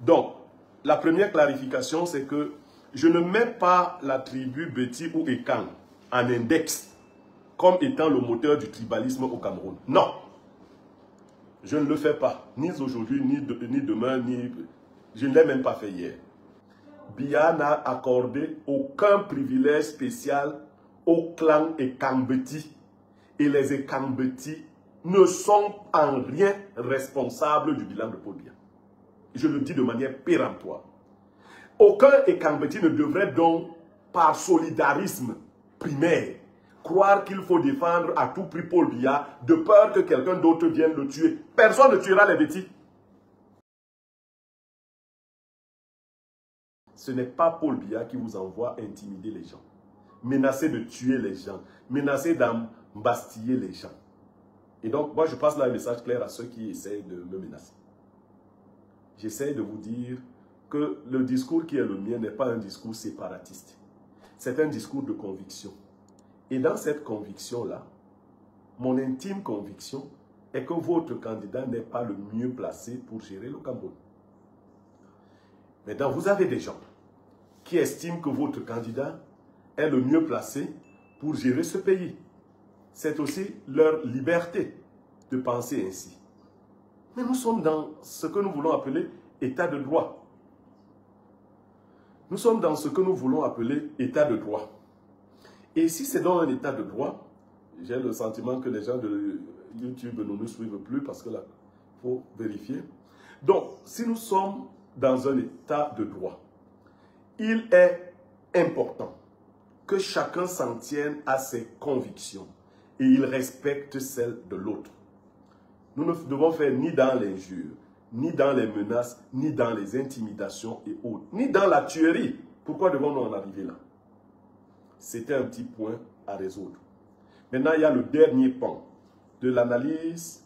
Donc, la première clarification, c'est que je ne mets pas la tribu Beti ou Ekan en index comme étant le moteur du tribalisme au Cameroun. Non, je ne le fais pas. Ni aujourd'hui, ni demain, ni... Je ne l'ai même pas fait hier. Biya n'a accordé aucun privilège spécial au clan Ekambeti. Et les Ekambeti ne sont en rien responsables du bilan de Paul Biya. Je le dis de manière péremptoire. Aucun Ekambeti ne devrait donc, par solidarisme primaire, croire qu'il faut défendre à tout prix Paul Biya de peur que quelqu'un d'autre vienne le tuer. Personne ne tuera les Beti. Ce n'est pas Paul Biya qui vous envoie intimider les gens, menacer de tuer les gens, menacer d'embastiller les gens. Et donc, moi, je passe là un message clair à ceux qui essayent de me menacer. J'essaie de vous dire que le discours qui est le mien n'est pas un discours séparatiste. C'est un discours de conviction. Et dans cette conviction-là, mon intime conviction est que votre candidat n'est pas le mieux placé pour gérer le Cameroun. Maintenant, vous avez des gens qui estiment que votre candidat est le mieux placé pour gérer ce pays. C'est aussi leur liberté de penser ainsi. Mais nous sommes dans ce que nous voulons appeler état de droit. Nous sommes dans ce que nous voulons appeler état de droit. Et si c'est dans un état de droit, j'ai le sentiment que les gens de YouTube ne nous suivent plus parce que là, il faut vérifier. Donc, si nous sommes dans un état de droit, il est important que chacun s'en tienne à ses convictions et il respecte celles de l'autre. Nous ne devons faire ni dans l'injure, ni dans les menaces, ni dans les intimidations et autres, ni dans la tuerie. Pourquoi devons-nous en arriver là? C'était un petit point à résoudre. Maintenant, il y a le dernier pan de l'analyse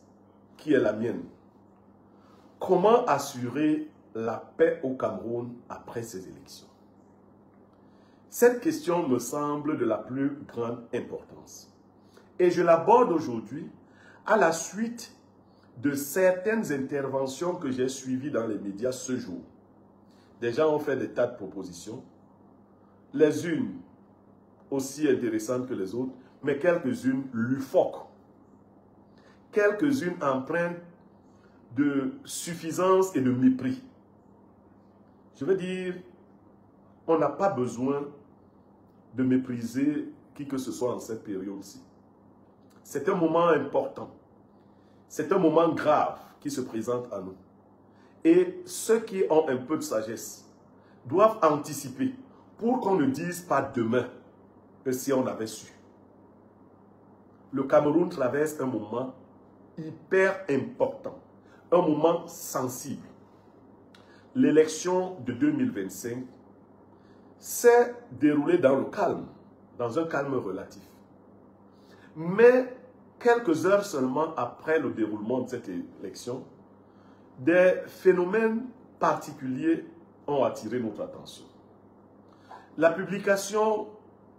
qui est la mienne. Comment assurer la paix au Cameroun après ces élections? Cette question me semble de la plus grande importance. Et je l'aborde aujourd'hui à la suite de certaines interventions que j'ai suivies dans les médias ce jour. Des gens ont fait des tas de propositions, les unes aussi intéressantes que les autres, mais quelques-unes loufoques, quelques-unes empreintes de suffisance et de mépris. Je veux dire, on n'a pas besoin de mépriser qui que ce soit en cette période-ci. C'est un moment important. C'est un moment grave qui se présente à nous. Et ceux qui ont un peu de sagesse doivent anticiper pour qu'on ne dise pas demain que si on avait su. Le Cameroun traverse un moment hyper important, un moment sensible. L'élection de 2025 s'est déroulée dans le calme, dans un calme relatif. Mais quelques heures seulement après le déroulement de cette élection, des phénomènes particuliers ont attiré notre attention. La publication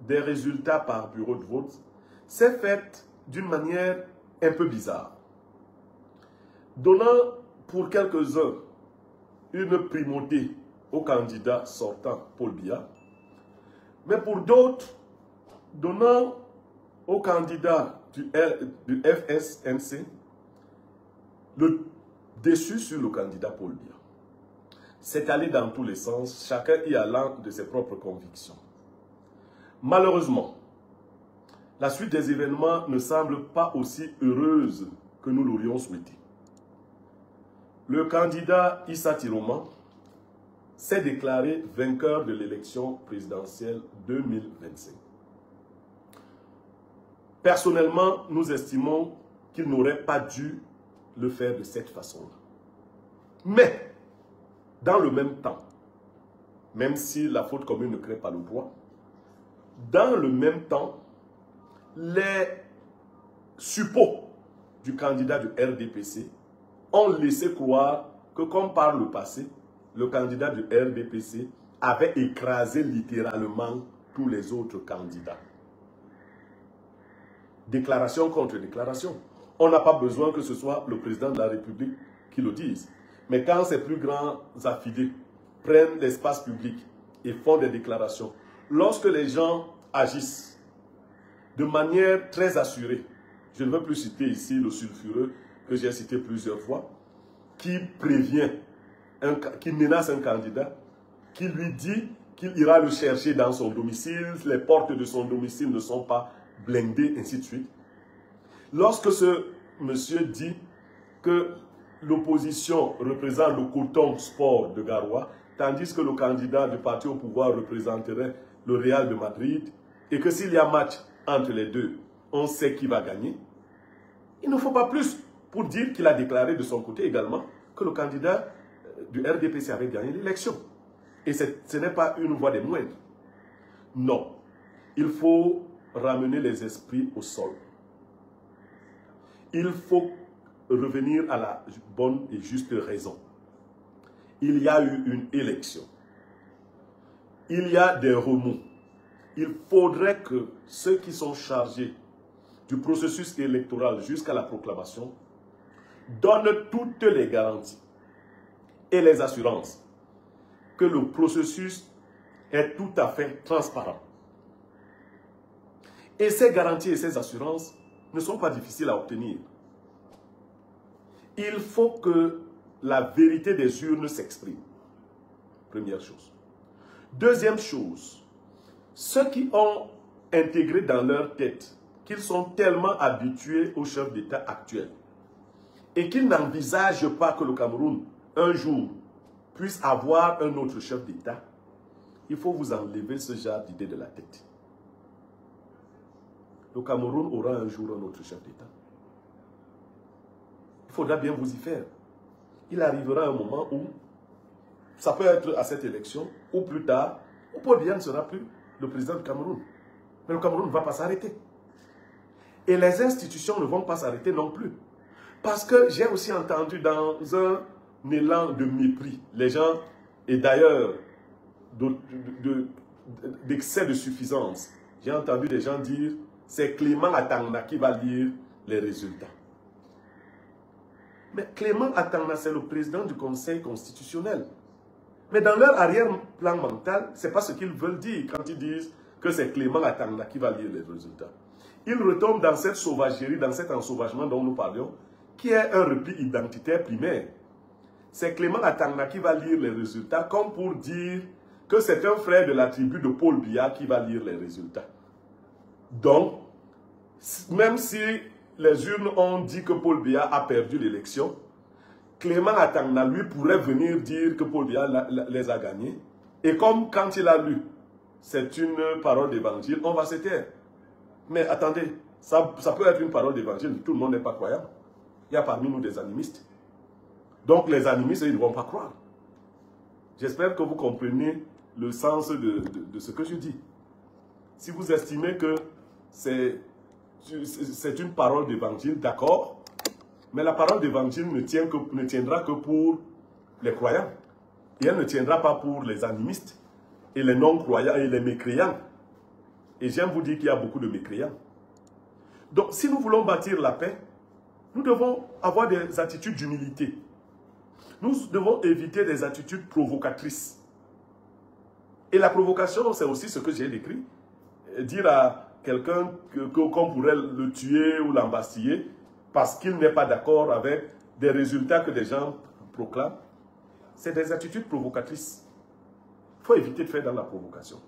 des résultats par bureau de vote s'est faite d'une manière un peu bizarre, donnant pour quelques-uns une primauté au candidat sortant, Paul Biya, mais pour d'autres, donnant au candidat du FSNC le dessus sur le candidat Paul Biya. C'est allé dans tous les sens, chacun y allant de ses propres convictions. Malheureusement, la suite des événements ne semble pas aussi heureuse que nous l'aurions souhaité. Le candidat Issa Tiroma s'est déclaré vainqueur de l'élection présidentielle 2025. Personnellement, nous estimons qu'il n'aurait pas dû le faire de cette façon-là. Mais, dans le même temps, même si la faute commune ne crée pas le droit, dans le même temps, les suppôts du candidat du RDPC ont laissé croire que, comme par le passé, le candidat du RDPC avait écrasé littéralement tous les autres candidats. Déclaration contre déclaration. On n'a pas besoin que ce soit le président de la République qui le dise. Mais quand ces plus grands affidés prennent l'espace public et font des déclarations, lorsque les gens agissent de manière très assurée, je ne veux plus citer ici le sulfureux que j'ai cité plusieurs fois, qui prévient, qui menace un candidat, qui lui dit qu'il ira le chercher dans son domicile, les portes de son domicile ne sont pas blindées, ainsi de suite. Lorsque ce monsieur dit que l'opposition représente le coton sport de Garoua, tandis que le candidat du parti au pouvoir représenterait le Real de Madrid, et que s'il y a match entre les deux, on sait qui va gagner, il ne faut pas plus pour dire qu'il a déclaré de son côté également que le candidat du RDPC avait gagné l'élection. Et ce n'est pas une voix des moindres. Non. Il faut ramener les esprits au sol. Il faut revenir à la bonne et juste raison. Il y a eu une élection. Il y a des remous. Il faudrait que ceux qui sont chargés du processus électoral jusqu'à la proclamation donnent toutes les garanties et les assurances que le processus est tout à fait transparent. Et ces garanties et ces assurances ne sont pas difficiles à obtenir. Il faut que la vérité des urnes s'exprime. Première chose. Deuxième chose, ceux qui ont intégré dans leur tête qu'ils sont tellement habitués au chef d'État actuel et qu'ils n'envisagent pas que le Cameroun, un jour, puisse avoir un autre chef d'État, il faut vous enlever ce genre d'idée de la tête. Le Cameroun aura un jour un autre chef d'État. Il faudra bien vous y faire. Il arrivera un moment où, ça peut être à cette élection, ou plus tard, où Paul Biya ne sera plus le président du Cameroun. Mais le Cameroun ne va pas s'arrêter. Et les institutions ne vont pas s'arrêter non plus. Parce que j'ai aussi entendu dans un élan de mépris, les gens, et d'ailleurs d'excès de suffisance, j'ai entendu des gens dire, c'est Clément Atangna qui va lire les résultats. Mais Clément Atangna, c'est le président du Conseil constitutionnel. Mais dans leur arrière-plan mental, ce n'est pas ce qu'ils veulent dire quand ils disent que c'est Clément Atangna qui va lire les résultats. Ils retombent dans cette sauvagerie, dans cet ensauvagement dont nous parlions, qui est un repli identitaire primaire. C'est Clément Atangna qui va lire les résultats, comme pour dire que c'est un frère de la tribu de Paul Biya qui va lire les résultats. Donc, même si les urnes ont dit que Paul Biya a perdu l'élection, Clément Atangna, lui, pourrait venir dire que Paul Biya les a gagnés. Et comme quand il a lu, c'est une parole d'évangile, on va se taire. Mais attendez, ça peut être une parole d'évangile, tout le monde n'est pas croyant. Il y a parmi nous des animistes. Donc les animistes, ils ne vont pas croire. J'espère que vous comprenez le sens de ce que je dis. Si vous estimez que c'est une parole d'évangile, d'accord, mais la parole d'évangile ne tiendra que pour les croyants. Et elle ne tiendra pas pour les animistes et les non-croyants et les mécréants. Et j'aime vous dire qu'il y a beaucoup de mécréants. Donc si nous voulons bâtir la paix, nous devons avoir des attitudes d'humilité. Nous devons éviter des attitudes provocatrices. Et la provocation, c'est aussi ce que j'ai décrit. Dire à quelqu'un qu'on pourrait le tuer ou l'embastiller parce qu'il n'est pas d'accord avec des résultats que des gens proclament, c'est des attitudes provocatrices. Il faut éviter de faire dans la provocation.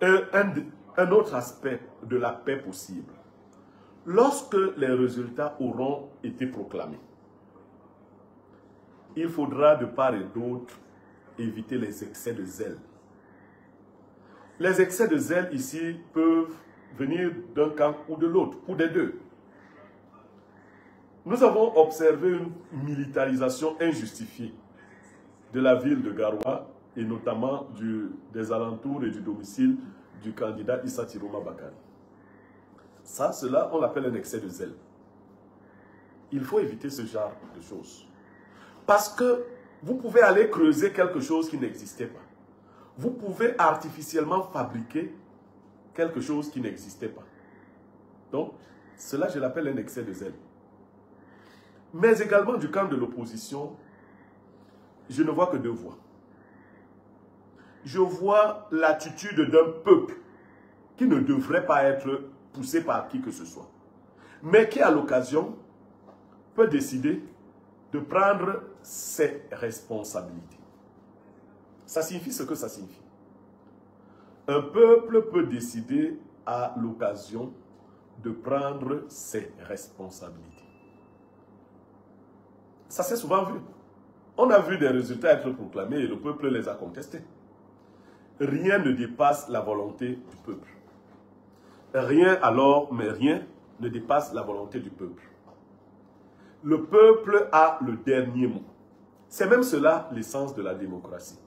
Un autre aspect de la paix possible. Lorsque les résultats auront été proclamés, il faudra de part et d'autre éviter les excès de zèle. Les excès de zèle ici peuvent venir d'un camp ou de l'autre, ou des deux. Nous avons observé une militarisation injustifiée de la ville de Garoua et notamment des alentours et du domicile du candidat Issa Tiroma Bakari. Cela, on l'appelle un excès de zèle. Il faut éviter ce genre de choses. Parce que vous pouvez aller creuser quelque chose qui n'existait pas. Vous pouvez artificiellement fabriquer quelque chose qui n'existait pas. Donc, cela, je l'appelle un excès de zèle. mais également du camp de l'opposition, je ne vois que deux voies. Je vois l'attitude d'un peuple qui ne devrait pas être poussé par qui que ce soit, mais qui, à l'occasion, peut décider de prendre ses responsabilités. Ça signifie ce que ça signifie. Un peuple peut décider à l'occasion de prendre ses responsabilités. Ça s'est souvent vu. On a vu des résultats être proclamés et le peuple les a contestés. Rien ne dépasse la volonté du peuple. Rien alors, mais rien ne dépasse la volonté du peuple. Le peuple a le dernier mot. C'est même cela l'essence de la démocratie.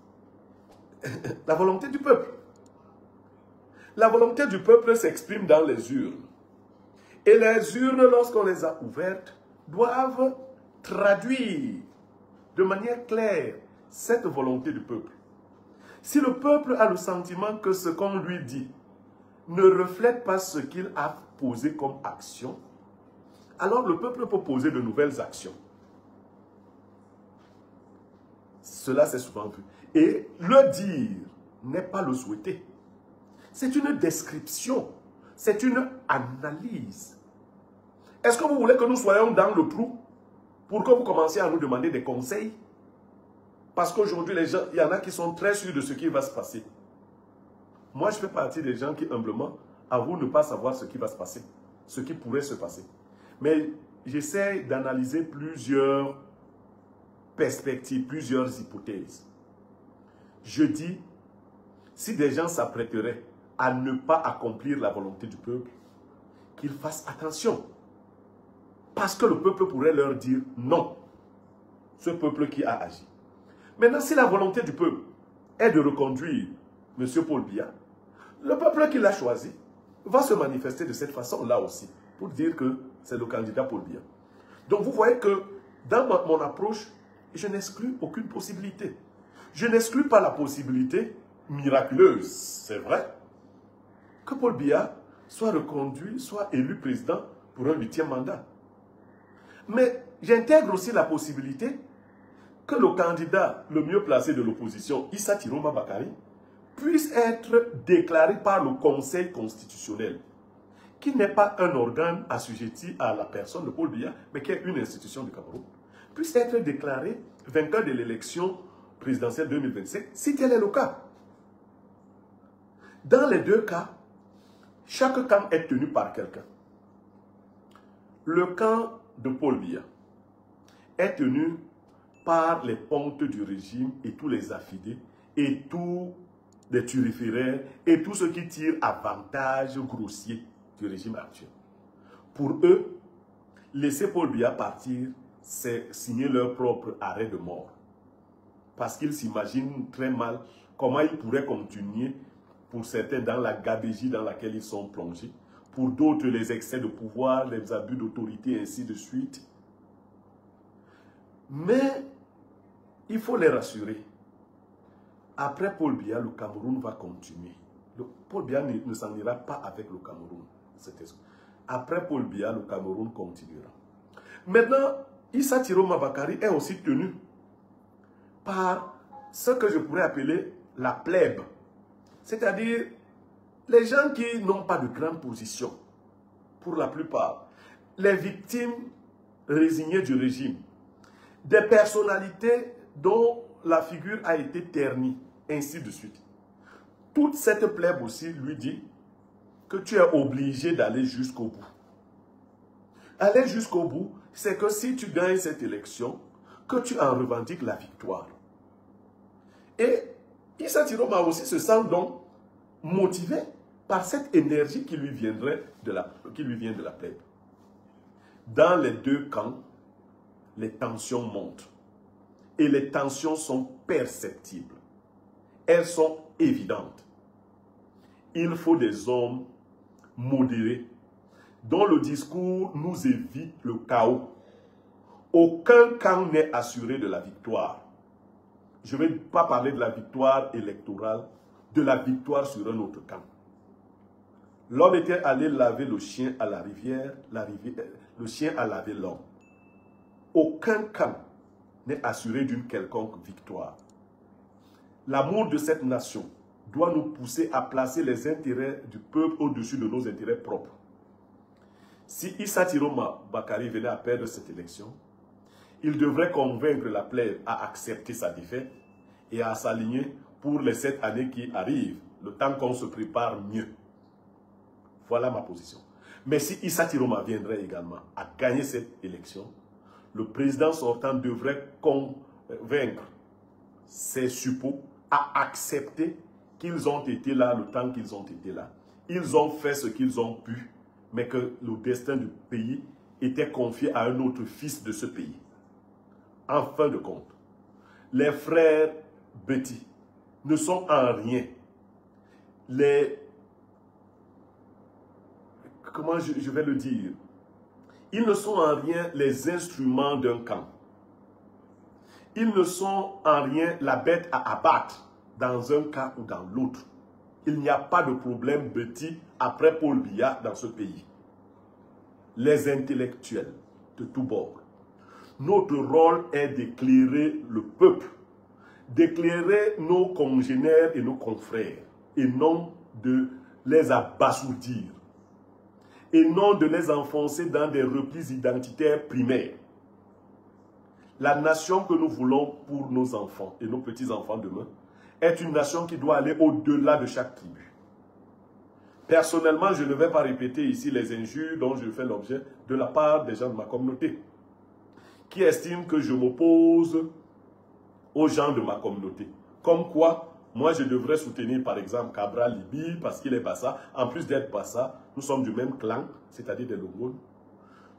La volonté du peuple. La volonté du peuple s'exprime dans les urnes. Et les urnes, lorsqu'on les a ouvertes, doivent traduire de manière claire cette volonté du peuple. Si le peuple a le sentiment que ce qu'on lui dit ne reflète pas ce qu'il a posé comme action, alors le peuple peut poser de nouvelles actions. Cela s'est souvent vu. Et le dire n'est pas le souhaiter. C'est une description, c'est une analyse. Est-ce que vous voulez que nous soyons dans le trou pour que vous commenciez à nous demander des conseils? Parce qu'aujourd'hui, les gens, il y en a qui sont très sûrs de ce qui va se passer. Moi, je fais partie des gens qui, humblement, avouent ne pas savoir ce qui va se passer, ce qui pourrait se passer. Mais j'essaie d'analyser plusieurs perspectives, plusieurs hypothèses. Je dis, si des gens s'apprêteraient à ne pas accomplir la volonté du peuple, qu'ils fassent attention. Parce que le peuple pourrait leur dire non. Ce peuple qui a agi. Maintenant, si la volonté du peuple est de reconduire M. Paul Biya, le peuple qui l'a choisi va se manifester de cette façon-là aussi, pour dire que c'est le candidat Paul Biya. Donc vous voyez que dans mon approche, je n'exclus aucune possibilité. Je n'exclus pas la possibilité miraculeuse, c'est vrai, que Paul Biya soit reconduit, soit élu président pour un 8e mandat. Mais j'intègre aussi la possibilité que le candidat le mieux placé de l'opposition, Issa Tiroma Bakari, puisse être déclaré par le Conseil constitutionnel, qui n'est pas un organe assujetti à la personne de Paul Biya, mais qui est une institution du Cameroun, puisse être déclaré vainqueur de l'élection présidentielle 2025, si tel est le cas. Dans les deux cas, chaque camp est tenu par quelqu'un. Le camp de Paul Biya est tenu par les pontes du régime et tous les affidés et tous les turiféraires et tous ceux qui tirent avantage grossier du régime actuel. Pour eux, laisser Paul Biya partir, c'est signer leur propre arrêt de mort. Parce qu'ils s'imaginent très mal comment ils pourraient continuer, pour certains, dans la gabegie dans laquelle ils sont plongés. Pour d'autres, les excès de pouvoir, les abus d'autorité, ainsi de suite. Mais il faut les rassurer. Après Paul Biya, le Cameroun va continuer. Paul Biya ne s'en ira pas avec le Cameroun. Après Paul Biya, le Cameroun continuera. Maintenant, Issa Tiroma Bakari est aussi tenu par ce que je pourrais appeler la plèbe. C'est-à-dire les gens qui n'ont pas de grande position, pour la plupart, les victimes résignées du régime, des personnalités dont la figure a été ternie, ainsi de suite. Toute cette plèbe aussi lui dit que tu es obligé d'aller jusqu'au bout. Aller jusqu'au bout, c'est que si tu gagnes cette élection, que tu en revendiques la victoire. Et Issa Tiroma aussi se sent donc motivé par cette énergie qui lui vient de la plèbe. Dans les deux camps, les tensions montent. Et les tensions sont perceptibles. Elles sont évidentes. Il faut des hommes modérés, dont le discours nous évite le chaos. Aucun camp n'est assuré de la victoire. Je ne vais pas parler de la victoire électorale, de la victoire sur un autre camp. L'homme était allé laver le chien à la rivière, le chien a lavé l'homme. aucun camp n'est assuré d'une quelconque victoire. L'amour de cette nation doit nous pousser à placer les intérêts du peuple au-dessus de nos intérêts propres. Si Issa Tiroma Bakari venait à perdre cette élection, il devrait convaincre la plèbe à accepter sa défaite et à s'aligner pour les 7 années qui arrivent, le temps qu'on se prépare mieux. Voilà ma position. Mais si Issa Tiroma viendrait également à gagner cette élection, le président sortant devrait convaincre ses suppôts à accepter qu'ils ont été là le temps qu'ils ont été là. Ils ont fait ce qu'ils ont pu, mais que le destin du pays était confié à un autre fils de ce pays. En fin de compte, les frères Betty ne sont en rien comment je vais le dire? Ils ne sont en rien les instruments d'un camp. Ils ne sont en rien la bête à abattre dans un cas ou dans l'autre. Il n'y a pas de problème Betty après Paul Biya dans ce pays. Les intellectuels de tous bords. Notre rôle est d'éclairer le peuple, d'éclairer nos congénères et nos confrères, et non de les abasourdir, et non de les enfoncer dans des replis identitaires primaires. La nation que nous voulons pour nos enfants et nos petits-enfants demain est une nation qui doit aller au-delà de chaque tribu. Personnellement, je ne vais pas répéter ici les injures dont je fais l'objet de la part des gens de ma communauté, qui estiment que je m'oppose aux gens de ma communauté. Comme quoi, moi je devrais soutenir par exemple Cabral Libi parce qu'il est Bassa. En plus d'être Bassa, nous sommes du même clan, c'est-à-dire des Longones.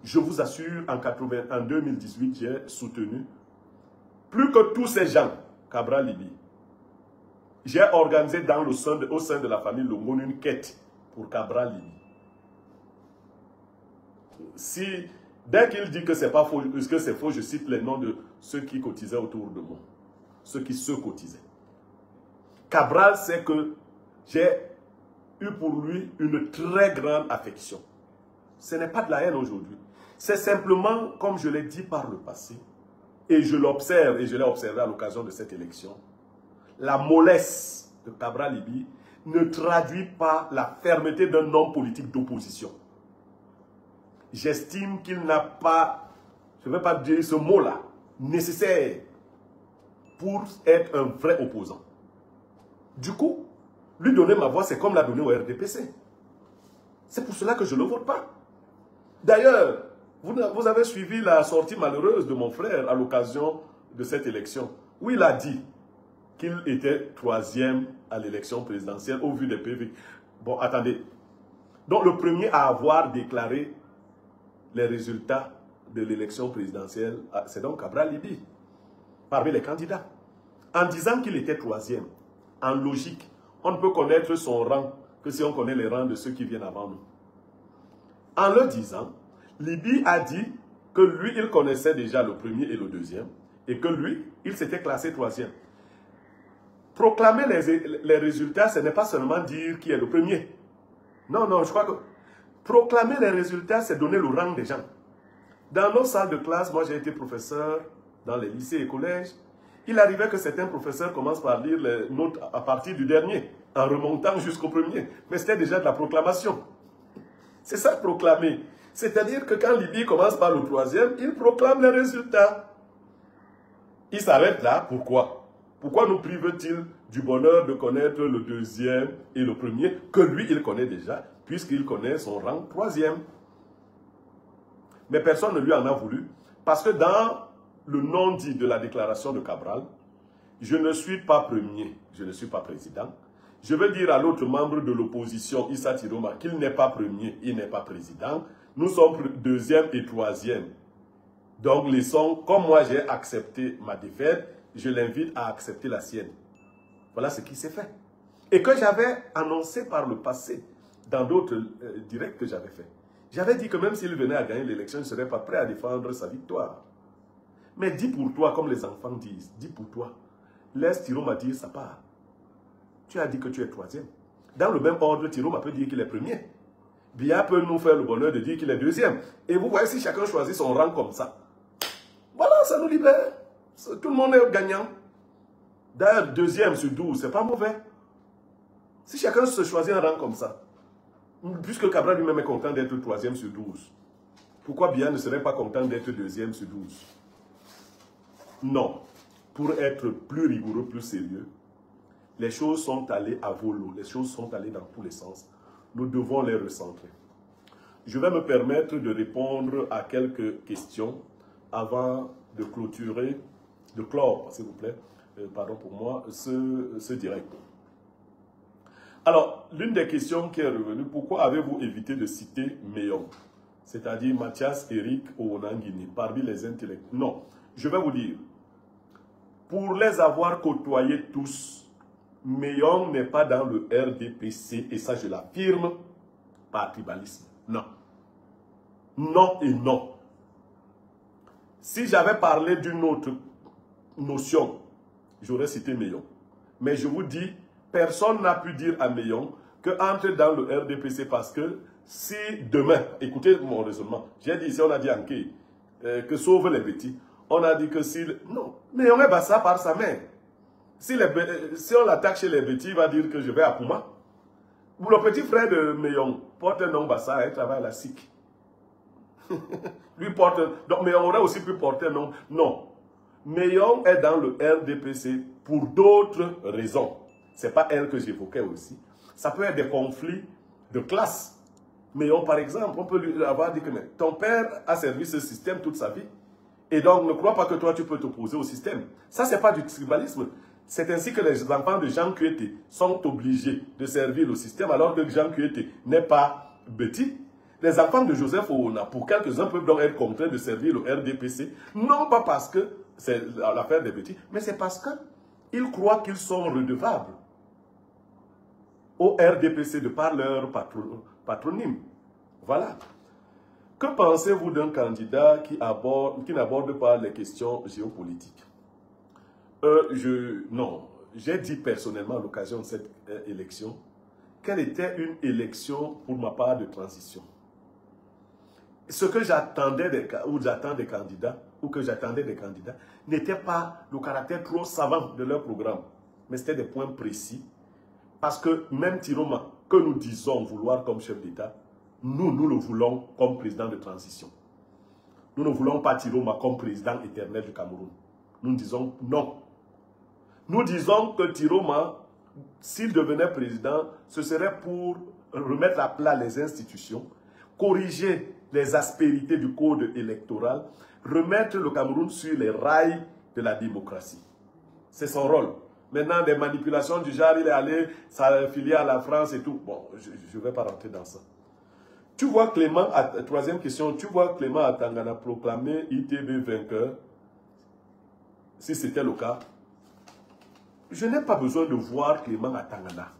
Je vous assure, en 2018, j'ai soutenu plus que tous ces gens, Cabral Libi. J'ai organisé au sein de la famille Longone une quête pour Cabral Libi. Dès qu'il dit que c'est pas faux, que c'est faux, je cite les noms de ceux qui cotisaient autour de moi. Ceux qui se cotisaient. Cabral sait que j'ai eu pour lui une très grande affection. Ce n'est pas de la haine aujourd'hui. C'est simplement, comme je l'ai dit par le passé, et je l'observe, et je l'ai observé à l'occasion de cette élection, la mollesse de Cabral Libi ne traduit pas la fermeté d'un homme politique d'opposition. J'estime qu'il n'a pas, je ne vais pas dire ce mot-là, nécessaire pour être un vrai opposant. Du coup, lui donner ma voix, c'est comme la donner au RDPC. C'est pour cela que je ne le vote pas. D'ailleurs, vous avez suivi la sortie malheureuse de mon frère à l'occasion de cette élection, où il a dit qu'il était 3e à l'élection présidentielle au vu des PV. Bon, attendez. Donc, le premier à avoir déclaré les résultats de l'élection présidentielle, c'est donc Cabral Libi, parmi les candidats. En disant qu'il était 3e, en logique, on ne peut connaître son rang que si on connaît les rangs de ceux qui viennent avant nous. En le disant, Libi a dit que lui, il connaissait déjà le premier et le deuxième, et que lui, il s'était classé 3e. Proclamer les résultats, ce n'est pas seulement dire qui est le premier. Non, non, je crois que proclamer les résultats, c'est donner le rang des gens. Dans nos salles de classe, moi j'ai été professeur dans les lycées et collèges. Il arrivait que certains professeurs commencent par lire les notes à partir du dernier, en remontant jusqu'au premier. Mais c'était déjà de la proclamation. C'est ça, proclamer. C'est-à-dire que quand Libi commence par le 3e, il proclame les résultats. Il s'arrête là, pourquoi? Pourquoi nous prive-t-il du bonheur de connaître le 2e et le premier, que lui, il connaît déjà, puisqu'il connaît son rang 3e? Mais personne ne lui en a voulu, parce que dans le non-dit de la déclaration de Cabral, je ne suis pas premier, je ne suis pas président. Je veux dire à l'autre membre de l'opposition, Issa Tiroma, qu'il n'est pas premier, il n'est pas président. Nous sommes 2e et 3e. Donc, laissons, comme moi j'ai accepté ma défaite, je l'invite à accepter la sienne. Voilà ce qui s'est fait. Et que j'avais annoncé par le passé, dans d'autres directs que j'avais fait. J'avais dit que même s'il venait à gagner l'élection, je ne serais pas prêt à défendre sa victoire. Mais dis pour toi, comme les enfants disent, dis pour toi. Laisse Tiroma dire sa part. Tu as dit que tu es 3e. Dans le même ordre, Tiroma peut dire qu'il est premier. Biya peut nous faire le bonheur de dire qu'il est 2e. Et vous voyez, si chacun choisit son rang comme ça, ça nous libère. Tout le monde est gagnant. D'ailleurs, 2e sur 12, c'est pas mauvais. Si chacun se choisit un rang comme ça, puisque Cabral lui-même est content d'être 3e sur 12, pourquoi Biya ne serait pas content d'être 2e sur 12? Non. Pour être plus rigoureux, plus sérieux, les choses sont allées à volo, les choses sont allées dans tous les sens. Nous devons les recentrer. Je vais me permettre de répondre à quelques questions avant de clôturer, de clore, s'il vous plaît, pardon pour moi, ce direct. Alors, l'une des questions qui est revenue, pourquoi avez-vous évité de citer Meillon, c'est-à-dire Mathias Eric Onangini, parmi les intellectuels? Non, je vais vous dire, pour les avoir côtoyés tous, Meillon n'est pas dans le RDPC, et ça je l'affirme, par tribalisme. Non. Non et non. Si j'avais parlé d'une autre notion, j'aurais cité Meillon. Mais je vous dis, personne n'a pu dire à Meillon qu'entre dans le RDPC parce que si demain, écoutez mon raisonnement, j'ai dit ici, on a dit Anké, que sauve les petits. On a dit que si... Non, Meillon est bassa par sa mère. Si on l'attaque chez les petits, il va dire que je vais à Pouma. Le petit frère de Meillon porte un nom bassa, il travaille à la SIC. Lui porte... Donc Meillon aurait aussi pu porter un nom. Non. Meillon est dans le RDPC pour d'autres raisons. Ce n'est pas elle que j'évoquais aussi. Ça peut être des conflits de classe. Meillon, par exemple, on peut lui avoir dit que ton père a servi ce système toute sa vie. Et donc, ne crois pas que toi, tu peux t'opposer au système. Ça, ce n'est pas du tribalisme. C'est ainsi que les enfants de Jean Kuete sont obligés de servir le système, alors que Jean Kuete n'est pas bêtis. Les enfants de Joseph Oona, pour quelques-uns, peuvent donc être contraints de servir le RDPC, non pas parce que c'est l'affaire des petits, mais c'est parce qu'ils croient qu'ils sont redevables au RDPC de par leur patronyme. Voilà. Que pensez-vous d'un candidat qui n'aborde pas les questions géopolitiques? Non, j'ai dit personnellement à l'occasion de cette élection qu'elle était une élection pour ma part de transition. Ce que j'attendais des candidats, n'était pas le caractère trop savant de leur programme, mais c'était des points précis. Parce que même Tiroma, que nous disons vouloir comme chef d'État, nous le voulons comme président de transition. Nous ne voulons pas Tiroma comme président éternel du Cameroun. Nous disons non. Nous disons que Tiroma, s'il devenait président, ce serait pour remettre à plat les institutions, corriger les aspérités du code électoral, remettre le Cameroun sur les rails de la démocratie. C'est son rôle. Maintenant, des manipulations du genre, il est allé s'affilier à la France et tout. Bon, je ne vais pas rentrer dans ça. Tu vois Clément, troisième question, tu vois Clément Atangana proclamer ITB vainqueur, si c'était le cas. Je n'ai pas besoin de voir Clément Atangana.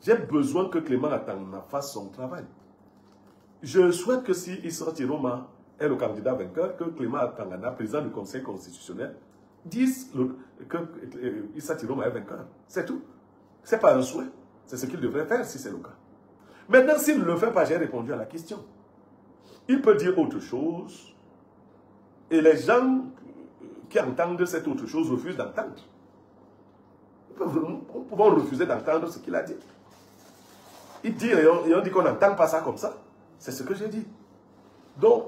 J'ai besoin que Clément Atangana fasse son travail. Je souhaite que si Issa Tiroma est le candidat vainqueur, que Clément Atangana, président du Conseil constitutionnel, dise que Issa Tiroma est vainqueur. C'est tout. Ce n'est pas un souhait. C'est ce qu'il devrait faire si c'est le cas. Maintenant, s'il ne le fait pas, j'ai répondu à la question. Il peut dire autre chose. Et les gens qui entendent cette autre chose refusent d'entendre. Nous pouvons refuser d'entendre ce qu'il a dit. Il dit, et on dit qu'on n'entend pas ça comme ça. C'est ce que j'ai dit. Donc,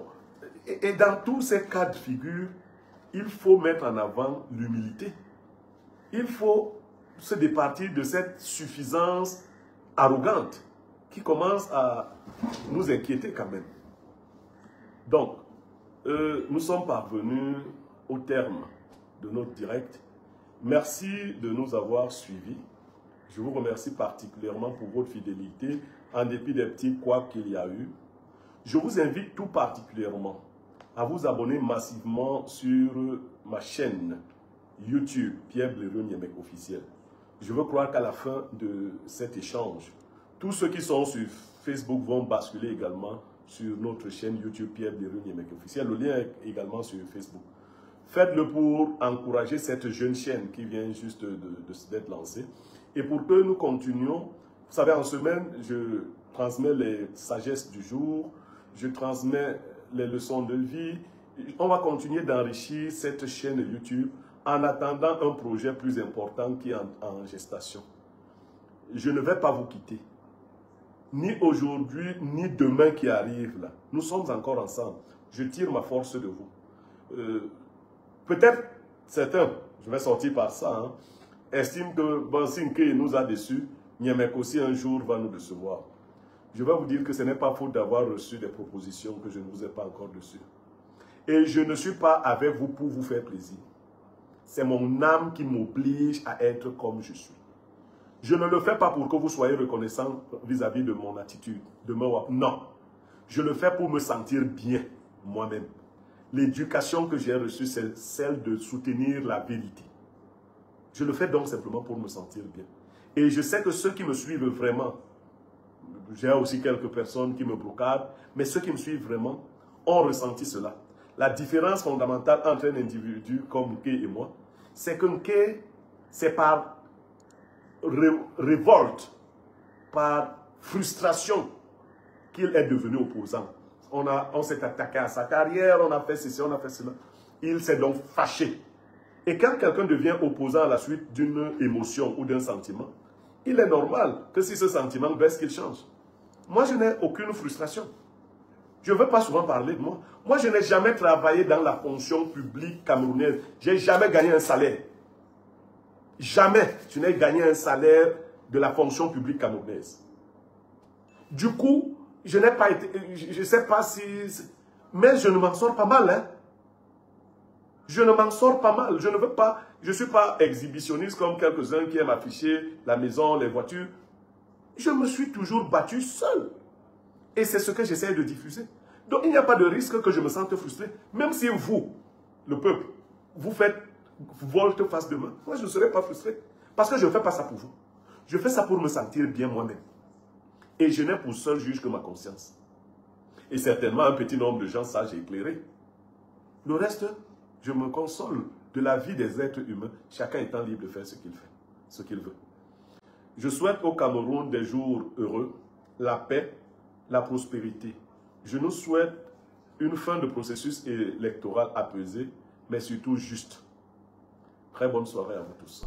et dans tous ces cas de figure, il faut mettre en avant l'humilité. Il faut se départir de cette suffisance arrogante qui commence à nous inquiéter quand même. Donc, nous sommes parvenus au terme de notre direct. Merci de nous avoir suivis. Je vous remercie particulièrement pour votre fidélité, en dépit des petits couacs qu'il y a eu. Je vous invite tout particulièrement à vous abonner massivement sur ma chaîne YouTube, Pierre Blériot Niémec officiel. Je veux croire qu'à la fin de cet échange, tous ceux qui sont sur Facebook vont basculer également sur notre chaîne YouTube, Pierre Blériot Niémec officiel. Le lien est également sur Facebook. Faites-le pour encourager cette jeune chaîne qui vient juste d'être lancée. Et pour que nous continuions, vous savez, en semaine, je transmets les sagesses du jour, je transmets les leçons de vie On va continuer d'enrichir cette chaîne YouTube en attendant un projet plus important qui est en gestation. Je ne vais pas vous quitter. Ni aujourd'hui, ni demain qui arrive là. Nous sommes encore ensemble. Je tire ma force de vous. Peut-être certains, je vais sortir par ça, hein, estiment que Bansinke nous a déçus. Niamek aussi un jour va nous décevoir. Je vais vous dire que ce n'est pas faute d'avoir reçu des propositions que je ne vous ai pas encore reçues. Et je ne suis pas avec vous pour vous faire plaisir. C'est mon âme qui m'oblige à être comme je suis. Je ne le fais pas pour que vous soyez reconnaissant vis-à-vis de mon attitude, de mon... Non. Je le fais pour me sentir bien, moi-même. L'éducation que j'ai reçue, c'est celle de soutenir la vérité. Je le fais donc simplement pour me sentir bien. Et je sais que ceux qui me suivent vraiment, j'ai aussi quelques personnes qui me blocadent, mais ceux qui me suivent vraiment ont ressenti cela. La différence fondamentale entre un individu comme Nke et moi, c'est que Nke, c'est par révolte, par frustration qu'il est devenu opposant. On s'est attaqué à sa carrière, on a fait ceci, on a fait cela. Il s'est donc fâché. Et quand quelqu'un devient opposant à la suite d'une émotion ou d'un sentiment, il est normal que si ce sentiment baisse, qu'il change. Moi, je n'ai aucune frustration. Je ne veux pas souvent parler de moi. Moi, je n'ai jamais travaillé dans la fonction publique camerounaise. Je n'ai jamais gagné un salaire. Jamais je n'ai gagné un salaire de la fonction publique camerounaise. Du coup, je n'ai pas été... Je ne sais pas si... Mais je ne m'en sors pas mal, hein. Je ne m'en sors pas mal. Je ne veux pas... Je ne suis pas exhibitionniste comme quelques-uns qui aiment afficher la maison, les voitures. Je me suis toujours battu seul. Et c'est ce que j'essaie de diffuser. Donc, il n'y a pas de risque que je me sente frustré. Même si vous, le peuple, vous faites volte face de main, moi, je ne serai pas frustré. Parce que je ne fais pas ça pour vous. Je fais ça pour me sentir bien moi-même. Et je n'ai pour seul juge que ma conscience. Et certainement un petit nombre de gens sages et éclairés. Le reste, je me console de la vie des êtres humains, chacun étant libre de faire ce qu'il fait, ce qu'il veut. Je souhaite au Cameroun des jours heureux, la paix, la prospérité. Je nous souhaite une fin de processus électoral apaisé, mais surtout juste. Très bonne soirée à vous tous.